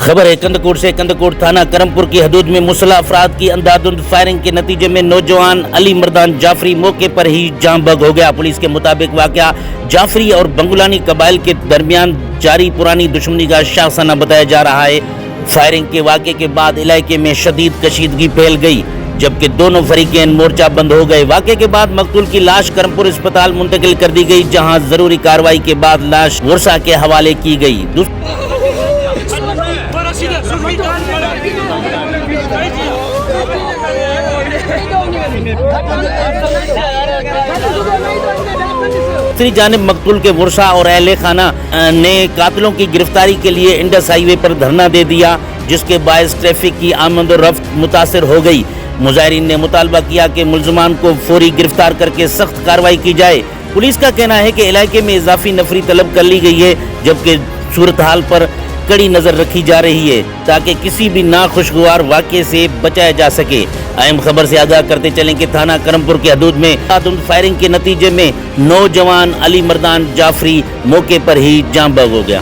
खबर है कंदकोट से। कंदकोट थाना करमपुर की हदूद में मुसल्लह अफराद की अंधाधुंध फायरिंग के नतीजे में नौजवान अली मर्दान जाफरी मौके पर ही जान बग हो गया। पुलिस के मुताबिक वाकया जाफरी और बंगुलानी कबाइल के दरमियान जारी पुरानी दुश्मनी का शाखसाना बताया जा रहा है। फायरिंग के वाक़े के बाद इलाके में शदीद कशीदगी फैल गई, जबकि दोनों फरीकें मोर्चा बंद हो गए। वाक़े के बाद मकतूल की लाश करमपुर अस्पताल मुंतकिल कर दी गई, जहां जरूरी कार्रवाई के बाद लाश वर्षा के हवाले की गई। दूसरी जानिब मकतूल के वर्षा और अहले खाना ने कातिलों की गिरफ्तारी के लिए इंडस हाईवे पर धरना दे दिया, जिसके बायस ट्रैफिक की आमद और रफ्त मुतासर हो गई। मुजाहिरीन ने मुतालबा किया कि मुल्ज़िमान को फौरी गिरफ्तार करके सख्त कार्रवाई की जाए। पुलिस का कहना है कि इलाके में इजाफी नफरी तलब कर ली गई है, जबकि सूरत हाल पर कड़ी नजर रखी जा रही है ताकि किसी भी नाखुशगवार वाक़े से बचाया जा सके। अहम खबर से आगाह करते चलें कि थाना करमपुर के हदूद में अंधाधुंध फायरिंग के नतीजे में नौजवान अली मर्दान जाफरी मौके पर ही जान बग हो गया।